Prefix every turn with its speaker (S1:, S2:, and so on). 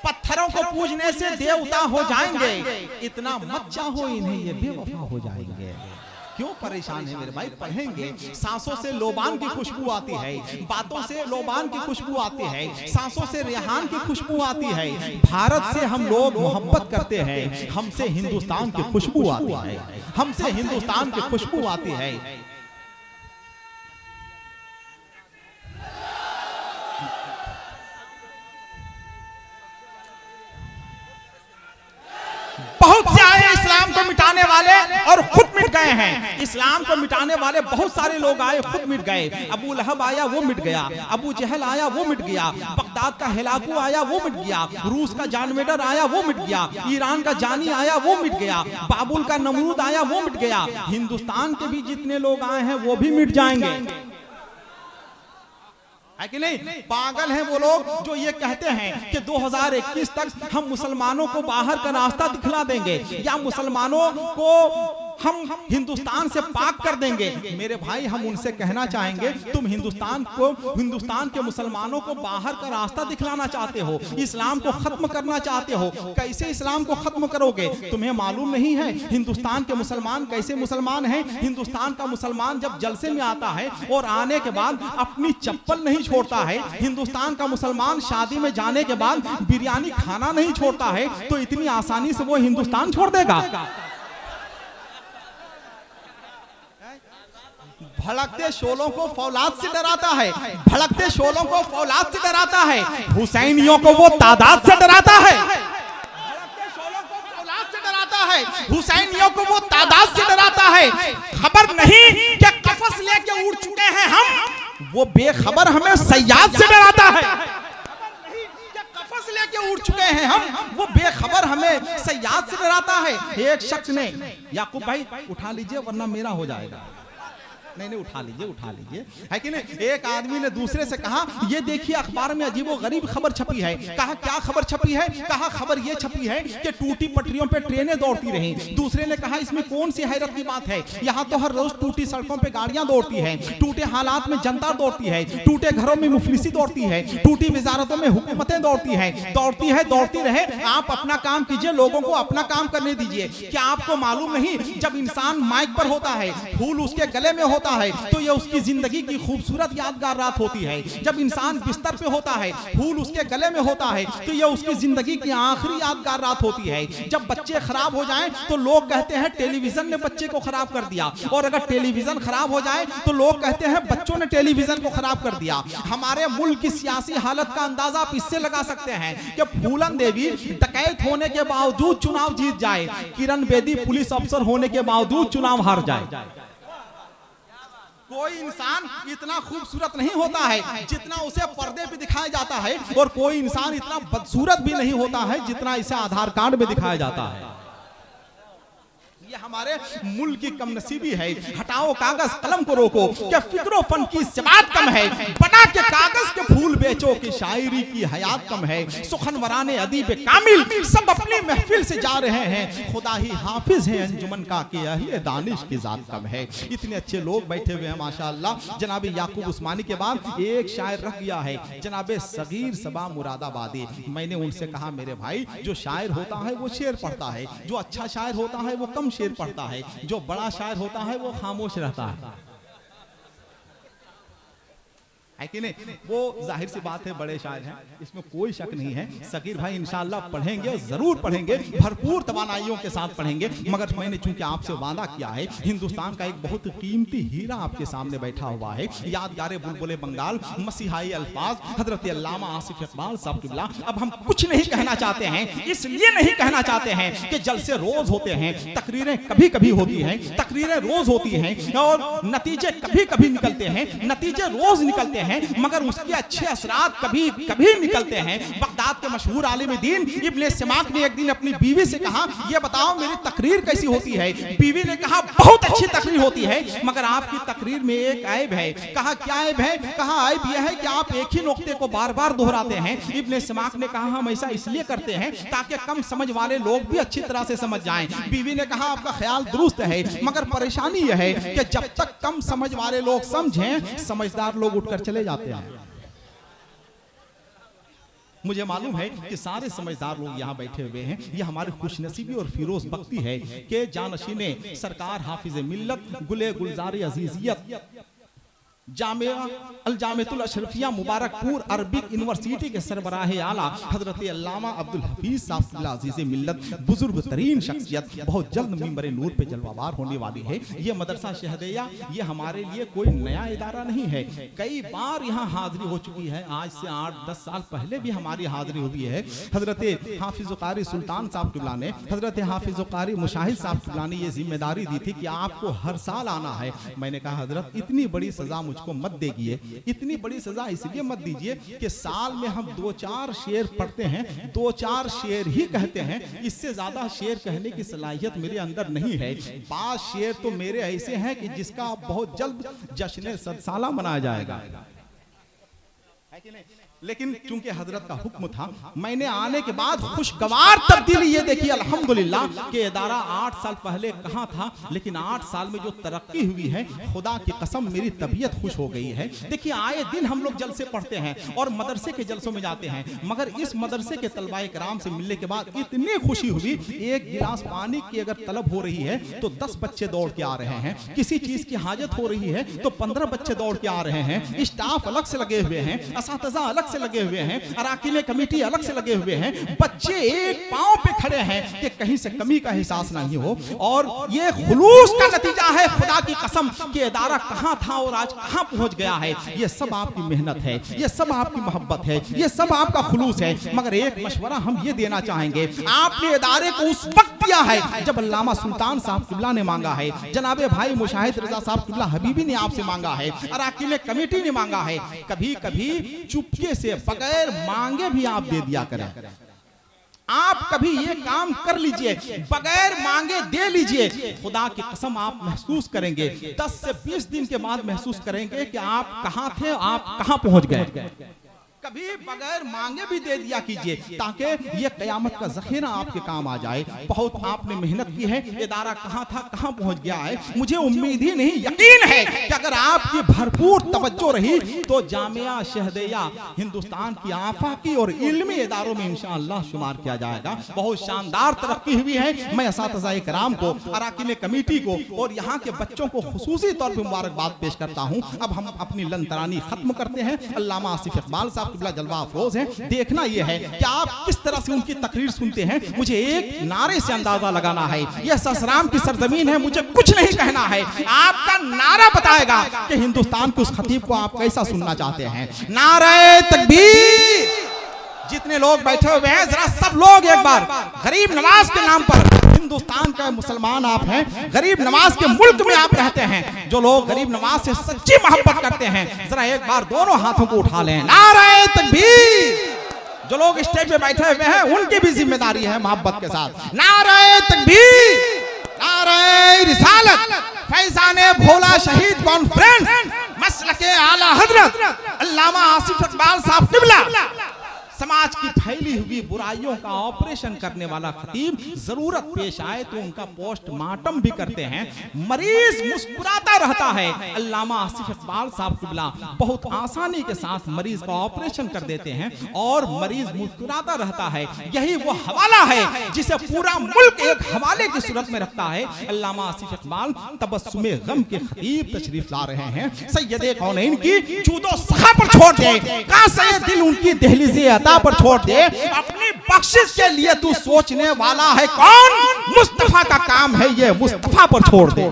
S1: पत्थरों को पूजने से देवता हो जाएंगे, इतना मत चाहो इन्हें ये बेवफा हो जाएंगे। क्यों परेशान है मेरे भाई? पढ़ेंगे। सांसों से लोबान की खुशबू आती है, बातों से लोबान की खुशबू आती है, सांसों से रेहान की खुशबू आती है। भारत से हम लोग मोहब्बत करते हैं, हमसे हिंदुस्तान की खुशबू आती है, हमसे हिंदुस्तान की खुशबू आती है। बहुत से आए इस्लाम को मिटाने वाले और खुद मिट गए हैं। इस्लाम को मिटाने वाले बहुत सारे लोग आए, खुद मिट गए। अबू लहब आया, वो मिट गया। अबू जहल आया, वो मिट गया। बगदाद का हिलाकू आया, वो मिट गया। रूस का जान मेडर आया, वो मिट गया। ईरान का जानी आया, वो मिट गया। बाबुल का नमरूद आया, वो मिट गया। हिंदुस्तान के भी जितने लोग आए हैं वो भी मिट जाएंगे, है कि नहीं? पागल हैं वो लोग जो ये कहते हैं कि 2021 तक हम मुसलमानों को बाहर का रास्ता दिखला देंगे या मुसलमानों को हम हिंदुस्तान से पाक कर देंगे। मेरे भाई, हम उनसे कहना चाहेंगे, तुम हिंदुस्तान के मुसलमानों को बाहर का रास्ता दिखलाना चाहते हो, इस्लाम को खत्म करना चाहते हो। कैसे इस्लाम को खत्म करोगे? तुम्हें मालूम नहीं है हिंदुस्तान के मुसलमान कैसे मुसलमान हैं? हिंदुस्तान का मुसलमान जब जलसे में आता है और आने के बाद अपनी चप्पल नहीं छोड़ता है, हिंदुस्तान का मुसलमान शादी में जाने के बाद बिरयानी खाना नहीं छोड़ता है, तो इतनी आसानी से वो हिंदुस्तान छोड़ देगा? भड़कते शोलों को फौलाद से डराता है, भड़कते शोलों को फौलाद से डराता है, हुसैनियों को वो तादाद से डराता है। भड़कते शोलों को फौलाद से डराता है, हुसैनियों को वो तादाद से डराता है। खबर नहीं कि कफस लेके उड़ चुके हैं हम, वो बेखबर हमें सयाद से डराता है। कफस लेके उड़ चुके हैं हम, वो बेखबर हमें सयाद से डराता है। एक शख्स ने, याकूब भाई उठा लीजिए वरना मेरा हो जाएगा। नहीं उठा लीजिए, है कि नहीं? एक आदमी ने दूसरे से कहा, ये देखिए अखबार में अजीबो गरीब खबर छपी है। कहा क्या खबर छपी है? कहा खबर ये छपी है कि टूटी पटरियों पे ट्रेनें दौड़ती रहीं। दूसरे ने कहा इसमें कौन सी हैरत की बात है, यहाँ तो हर रोज टूटी सड़कों पे गाड़ियां दौड़ती हैं, टूटे हालात में जनता दौड़ती है, टूटे घरों में मुफलिसी दौड़ती है, टूटी वजारतों में हुकूमतें दौड़ती हैं। दौड़ती रहे, आप अपना काम कीजिए, लोगों को अपना काम करने दीजिए। क्या आपको मालूम नहीं, जब इंसान माइक पर होता है, फूल उसके गले में होता है, तो यह उसकी जिंदगी की खूबसूरत यादगार रात होती है। जब इंसान बिस्तर पे होता है, फूल उसके गले में होता है, तो यह उसकी जिंदगी की आखिरी यादगार रात होती है। जब बच्चे खराब हो जाएं तो लोग कहते हैं टेलीविजन ने बच्चे को खराब कर दिया, और अगर टेलीविजन खराब हो जाए तो लोग कहते हैं बच्चों ने टेलीविजन को खराब कर दिया। हमारे मुल्क की सियासी हालत का अंदाजा आप इससे लगा सकते हैं कि फूलन देवी डकैत होने के बावजूद चुनाव जीत जाए, किरण बेदी पुलिस अफसर होने के बावजूद चुनाव हार जाए। कोई इंसान इतना खूबसूरत नहीं होता है जितना उसे पर्दे पे दिखाया जाता है, और कोई इंसान इतना बदसूरत भी नहीं होता है जितना इसे आधार कार्ड में दिखाया जाता है। ये हमारे मुल्क की कमनसीबी है। हटाओ कागज कलम को रोको, क्या फिक्रो फन की सिबात कम है, बना के कागज के फूल बेचो कि शायरी की हयात कम है। सुखनवराने अदीब कामिल सब अपनी महफिल से जा रहे हैं, खुदा ही हाफिज है अंजुमन का कि अहले दानिश की जात कम है। इतने अच्छे लोग बैठे हुए हैं माशाअल्लाह। जनाब याकूब उस्मानी के बाद एक शायर रख गया है, जनाब सगीर सबा मुरादाबादी। मैंने उनसे कहा मेरे भाई, जो शायर होता है वो शेर पढ़ता है, जो अच्छा शायर होता है वो कम शेर पढ़ता है, जो बड़ा शायर होता है वो खामोश रहता है कि नहीं? वो जाहिर सी बात है बड़े शायर हैं, इसमें कोई शक नहीं है। सगीर भाई इंशाअल्लाह पढ़ेंगे, जरूर पढ़ेंगे, भरपूर तवानाइयों के साथ पढ़ेंगे। मगर मैंने चूंकि आपसे वादा किया है, हिंदुस्तान का एक बहुत कीमती हीरा आपके सामने बैठा हुआ है, यादगार बुलबुले बंगाल, मसीहाई अल्फाज हजरत अल्लामा आसिफ इकबाल साहब किबला। अब हम कुछ नहीं कहना चाहते हैं, इसलिए नहीं कहना चाहते हैं कि जलसे रोज होते हैं, तकरीरें कभी कभी होती हैं, तकरीरें रोज होती हैं, और नतीजे कभी कभी निकलते हैं, नतीजे रोज निकलते हैं, मगर उसके अच्छे असरात कभी कभी निकलते हैं। बगदाद के मशहूर आलिम दीन इब्ने सिमाक ने एक दिन अपनी बीवी से कहा, ये बताओ मेरी तकरीर कैसी होती है? बीवी ने कहा बहुत अच्छी तकरीर होती है, मगर आपकी तकरीर में एक ऐब है। कहा क्या ऐब है? कहा ऐब यह है कि आप एक ही नुक्ते को बार बार दोहराते हैं। इब्ने सिमाक ने कहा हम ऐसा इसलिए करते हैं ताकि कम समझ वाले लोग भी अच्छी तरह से समझ जाएं। बीवी ने कहा आपका ख्याल दुरुस्त है, मगर परेशानी यह है कि जब तक कम समझ वाले लोग समझें, समझदार लोग उठकर चले जाते हैं। मुझे मालूम है कि सारे समझदार लोग यहाँ बैठे हुए हैं। ये हमारी खुशनसीबी और फिरोज बख्ती है कि जानशीने सरकार हाफिज मिल्लत गुले गुलजार अजीजियत जामिया अल जामियातुल अशरफिया मुबारकपुर अरबिक यूनिवर्सिटी के सरबराह आला हजरत अल्लामा अब्दुल हफीज साहब अजीज मिल्लत बुजुर्ग तरीन शख्सियत बहुत जल्द मिंबर नूर पे जलवाबार होने वाली है। ये मदरसा शहदिया ये हमारे लिए कोई नया इदारा नहीं है, कई बार यहाँ हाजिरी हो चुकी है। आज से 8-10 साल पहले भी हमारी हाजिरी हुई है। हजरत हाफिज कारी सुल्तान साहब किबला ने, हजरत हाफिज कारी मुशाहिद साहब किबला ने ये जिम्मेदारी दी थी कि आपको हर साल आना है। मैंने कहा हजरत इतनी बड़ी सजा को मत देगिए, इतनी बड़ी सजा इसलिए मत दीजिए कि साल में हम 2-4 शेर पढ़ते हैं, 2-4 शेर ही कहते हैं, इससे ज्यादा शेर कहने की सलाहियत मेरे अंदर नहीं है। 5 शेर तो मेरे ऐसे हैं कि जिसका बहुत जल्द जश्न सदसाला मनाया जाएगा, है कि नहीं? लेकिन क्योंकि हजरत का हुक्म था, मैंने आने के बाद खुशगवार तब्दीली ये देखी अल्हम्दुलिल्लाह कि इदारा 8 साल पहले कहाँ था, लेकिन 8 साल में जो तरक्की हुई है, खुदा की कसम मेरी तबीयत खुश हो गई है। देखिए आए दिन हम लोग जलसे पढ़ते हैं और मदरसे के जलसों में जाते हैं, मगर इस मदरसे के तलबाए कराम से मिलने के बाद इतनी खुशी हुई। एक गिलास पानी की अगर तलब हो रही है तो 10 बच्चे दौड़ के आ रहे हैं, किसी चीज की हाजत हो रही है तो 15 बच्चे दौड़ के आ रहे हैं, स्टाफ अलग से लगे हुए हैं, असातिज़ा अलग से लगे हुए हैं, अराकीन कमेटी अलग से लगे हुए हैं, बच्चे एक पांव पे खड़े हैं कि कहीं से कमी का एहसास नहीं हो। और ये खुलूस का नतीजा है, खुदा की कसम कि इदारा कहां था और आज कहां पहुंच गया है। ये सब आपकी मेहनत है, ये सब आपकी मोहब्बत है, ये सब आपका खुलूस है। मगर एक मशवरा हम ये देना चाहेंगे, आपने इदारे को उस वक्त दिया है जब अल्लामा सुल्तान साहब किबला ने मांगा है, जनाबे भाई मुशाहिद रजा साहब किबला हबीबी ने आपसे मांगा है, अराकीन कमेटी ने मांगा है। कभी कभी चुपके से बगैर मांगे भी आप दे दिया करें। आप कभी ये काम कर लीजिए, बगैर मांगे दे लीजिए, खुदा की कसम आप महसूस करेंगे, 10 से 20 दिन के बाद महसूस करेंगे कि आप कहां थे, आप कहां पहुंच गए। कभी बगैर मांगे भी दे दिया कीजिए ताकि ये कयामत का जखीरा आपके काम आ जाए। बहुत आपने मेहनत की है, इदारा कहाँ था कहाँ पहुंच गया है। मुझे उम्मीद ही नहीं, यकीन है कि अगर आपकी भरपूर तवज्जो रही तो जामिया शहदिया हिंदुस्तान की आफाकी और इल्मी इदारों में इंशाअल्लाह शुमार किया जाएगा। बहुत शानदार तरक्की हुई है। मैं असातिज़ाए कराम को, अराकीन कमेटी को और यहाँ के बच्चों को खुसूसी तौर पर मुबारकबाद पेश करता हूँ। अब हम अपनी लंतरानी खत्म करते हैं। अल्लामा आसिफ इकबाल साहब जलवा अफरोज है, देखना यह है कि आप किस तरह से उनकी तकरीर सुनते हैं। मुझे एक नारे से अंदाजा लगाना है, यह ससराम की सरजमीन है, मुझे कुछ नहीं कहना है, आपका नारा बताएगा कि हिंदुस्तान के उस खतीब को आप कैसा सुनना चाहते हैं। नारे तकबीर। जितने लोग बैठे हुए हैं जरा सब लोग एक बार गरीब नवाज के नाम पर, हिंदुस्तान का मुसलमान आप हैं, गरीब नवाज के मुल्क में आप रहते हैं, जो लोग गरीब नवाज से सच्ची मोहब्बत करते हैं जरा एक बार दोनों हाथों को उठा लें। नारे तकबीर। जो लोग स्टेज पे बैठे हुए हैं उनकी भी जिम्मेदारी है मोहब्बत के साथ। नारे तकबीर, नारे रिसालत, फैजाने भोला शहीद कॉन्फ्रेंस, मसलके आला हजरत अल्लामा आसिफ इकबाल साहब किबला। समाज की फैली हुई बुराइयों का ऑपरेशन करने वाला खतीब जरूरत पेश आए तो उनका पोस्टमार्टम भी करते हैं। मरीज मुस्कुराता रहता है, अल्लामा आसिफ इकबाल साहब किबला बहुत आसानी के साथ मरीज का ऑपरेशन कर देते हैं और मरीज मुस्कुराता रहता है। यही वो हवाला है जिसे पूरा मुल्क एक हवाले की सूरत में रखता है। अल्लामा आसिफ इकबाल तबस्सुमे गम के खतीब तशरीफ ला रहे हैं। सैयदे कौनैन की जूदो सखा पर छोड़ दे, कहां से ये दिल उनकी दहलीज़े अता पर छोड़ दे। अपनी बख्शिश के लिए तू सोचने वाला है कौन? मुस्तफा का काम है ये मुस्तफा पर छोड़ दे।